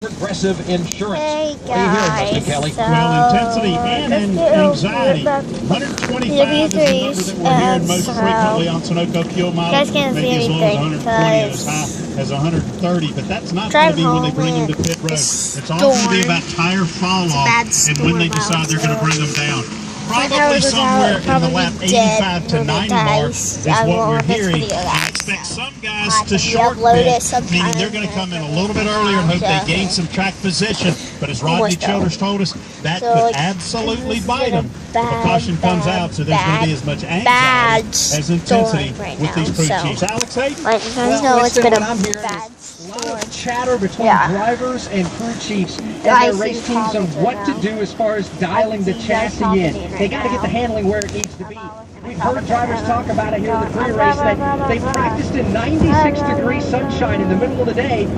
Progressive Insurance. Hey What are you hearing, guys, Mr. Kelly? so Well, intensity and anxiety. 125 is the number that we're hearing most frequently on Sunoco fuel you guys mileage. can't see Maybe as low as anything 120 and as high as 130, but that's not going to be when they bring them to pit road. It's all going to be about tire fall off and when they decide they're going to bring them down. Probably somewhere in the lap 85 to 90 mark is what we're hearing. I expect some guys to short pit, meaning they're going to come in a little bit earlier and hope they gain some track position. But as Rodney Childers told us, that could absolutely bite them if a caution comes out, so there's going to be as much anxiety as intensity with these crew chiefs. Alex Hayden? Well, it's been a bad a lot of chatter between drivers and crew chiefs and their race teams on what to do as far as dialing the chassis in. They got to get the handling where it needs to be. We've heard drivers talk about it here in the pre-race that they practiced in 96-degree sunshine in the middle of the day. The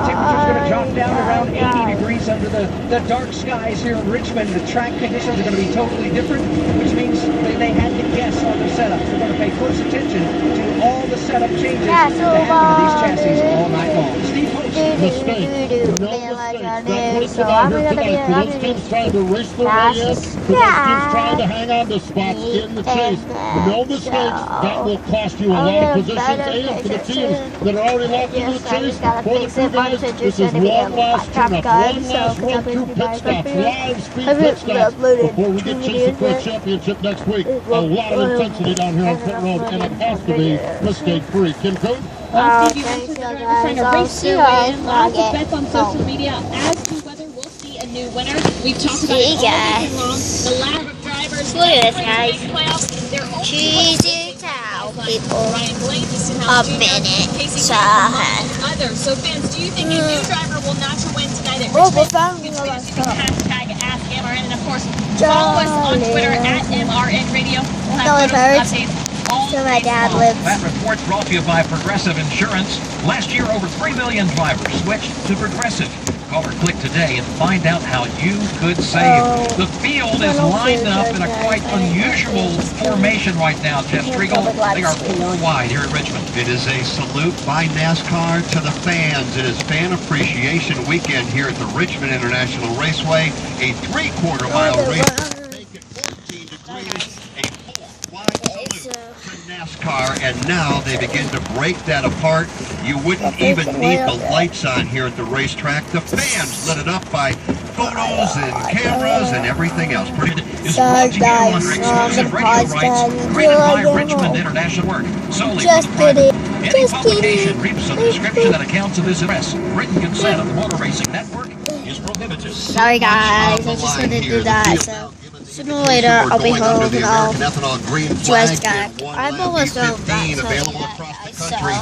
temperature's going to drop down around 80 degrees under the dark skies here in Richmond. The track conditions are going to be totally different, which means they had to guess on their setups. They're going to pay close attention to all the setup changes that happen to these chassis all night long. Steve Post. Mistake. No mistake. So I'm going to be those teams trying to race their way in. Those teams trying to hang on to spots in the chase. No mistakes. That will cost you a lot of positions. And for the teams that are already locked into the chase, for the crew guys, this is one last tune-up. One last run-through pit stops. Live speed pit stops before we get chasing for a championship next week. A lot of intensity down here on pit road, and it has to be mistake-free. Kim Coon? Steve, you mentioned the drivers trying to race their way in. Lots of bets on social media as to whether we'll see a new winner. We've talked about it all weekend long. The lack of drivers. Look at this, guys. Cheesy towel people. A minute. So, fans, do you think a new driver will notch a win tonight at Richmond? You can hashtag AskMRN, and of course, follow us on Twitter at MRN Radio. We'll have updates. So my dad lives. That report's brought to you by Progressive Insurance. Last year, over 3 million drivers switched to Progressive. Call or click today and find out how you could save. The field is lined up in a quite unusual formation right now, Jeff Striegel. They are 4 wide here at Richmond. It is a salute by NASCAR to the fans. It is Fan Appreciation Weekend here at the Richmond International Raceway. A 3/4 mile race. Make it 14 degrees. A 4-wide salute to NASCAR. And now they begin to break that apart. You wouldn't even need the lights on here at the racetrack. The fans lit it up by photos and cameras and everything else. Pretty is brought to you under exclusive radio rights created by Richmond International Work. Solely for the private. Any publication reaps a description that accounts of this address. Written consent of the Motor Racing Network is prohibited. Sorry guys, I just wanted to do that. So sooner or later I'll be home and I'll dress back. I'm almost home. Available across the country.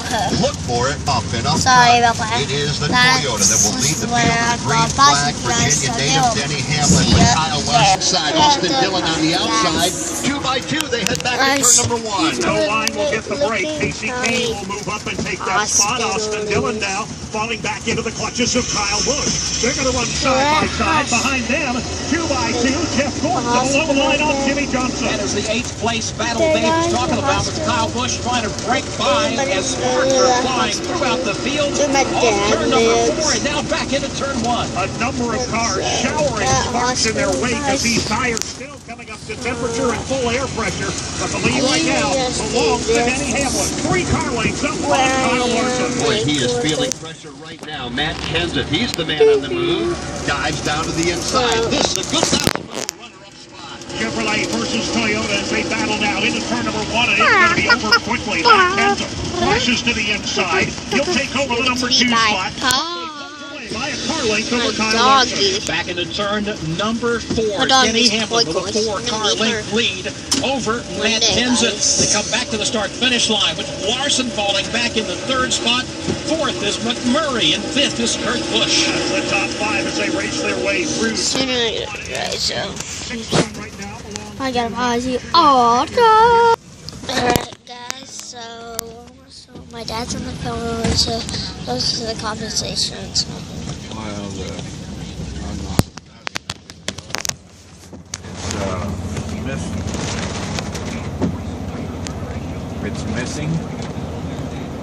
Look for it up and up. Sorry about that. It is the Toyota that will lead the field with green flag. Virginia native Denny Hamlin with Kyle Larson inside. Austin Dillon on the outside. 2 by 2, they head back to turn number 1. No line will get the break. Casey Kane will move up and take that spot. Austin Dillon now falling back into the clutches of Kyle Busch. They're going to run side by side. Behind them, 2 by 2, Jeff Gordon along the line on Jimmy Johnson. That is the 8th place battle Dave was talking about with Kyle Busch trying to break by as sparks are flying throughout the field. Off turn number 4 and now back into turn 1. A number of cars showering sparks in their wake as these tires still coming up to temperature and full air pressure. But the lead right now belongs to Denny Hamlin. 3 car lengths up on Kyle Larson. Boy, he is feeling pressure right now. Matt Kenseth, he's the man on the move. Dives down to the inside. This is a good battle for the runner-up spot. Chevrolet versus Toyota as they battle now into turn number 1, and it's going to be over quickly. Matt Kenseth rushes to the inside. He'll take over the number 2 spot. By a car length over Kyle Larson. Back into turn number 4. Denny Hamlin with a 4-car length lead over Matt Kenseth. They come back to the start-finish line with Larson falling back in the 3rd spot. 4th is McMurray and 5th is Kurt Busch. That's the top 5 as they race their way through. I got him Ozzy Auto. Alright guys, so my dad's on the phone, so goes to the compensation and stuff. It's missing.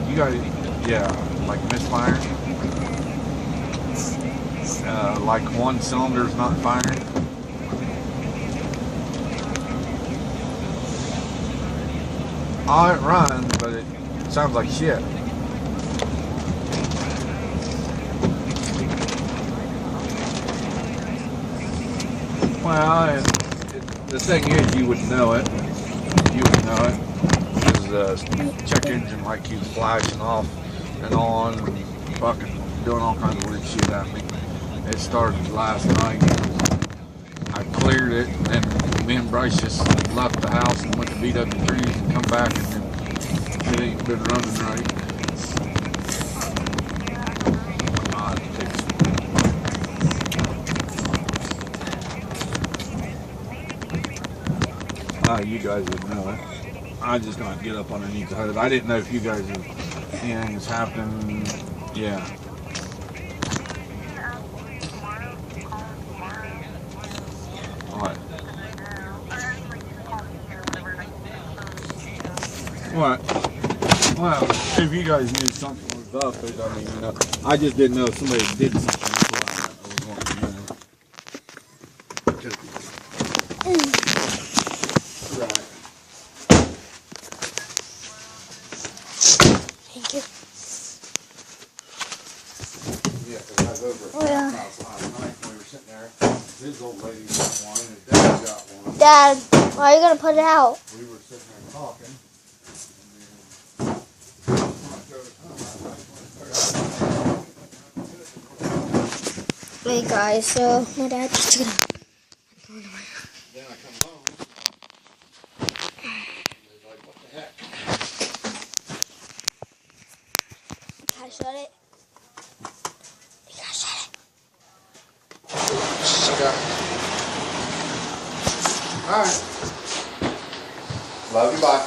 You got it, yeah, like misfire. like one cylinder's not firing. Oh, it runs, but it sounds like shit. Well, the thing is, you would know it. You would know it. Because the check engine light keeps flashing off and on, and fucking doing all kinds of weird shit at me. It started last night. I cleared it, and then me and Bryce just left the house and went to beat up the trees and come back, and then it ain't been running right. You guys would know it. I just don't get up underneath the hood. I didn't know if you guys would see anything's happening. Yeah. What? Well, if you guys knew something was up, I mean, you know, I just didn't know if somebody did something. Thank you. Yeah, because I was over at the house last night when we were sitting there. His old lady got one, and his dad got one. Dad, why are you going to put it out? We were sitting there talking. Hey guys, so my dad just gonna. Then I come home. He's like, what the heck? Can I shut it? You gotta shut it. Okay. Alright. Love you, bye.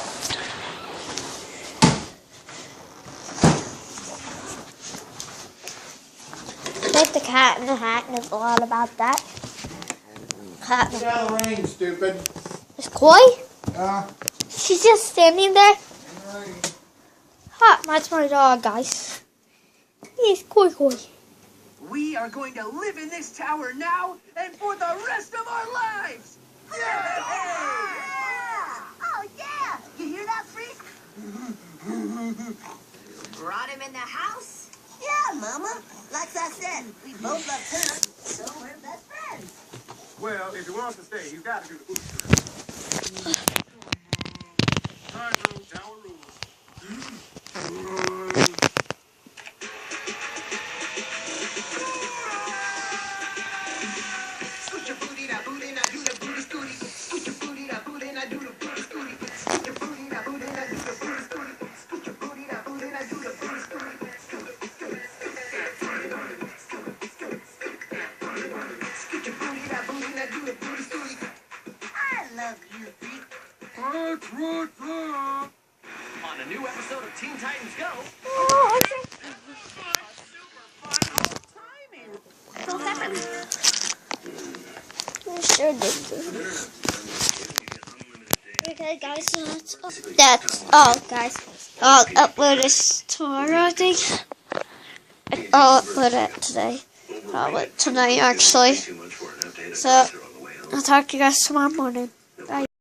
Like the cat in the hat knows a lot about that. Cat in Get out of the rain, stupid. Is Koi? Yeah. She's just standing there. In the rain. Ha, that's my dog, guys. He's Koi. We are going to live in this tower now and for the rest of our lives. Yeah! Oh, yeah! You hear that, Freak? Brought him in the house? Yeah, Mama. Like I said, we both love her, so we're best friends. Well, if he wants to stay, he's got to do the food. Time rules, tower rules. Scoot your booty, that booty, now do the booty scooty. Scoot your booty, that booty, now do the booty scooty. Scoot your booty, that booty, now do the booty scooty. Scoot your booty, that booty, now do the booty scooty. On a new episode of Teen Titans Go. Oh, okay. Go separately. I sure did. Okay, guys, so that's all, guys. I'll upload this tomorrow, I think. I'll upload it today. Probably tonight, actually. So, I'll talk to you guys tomorrow morning. Bye.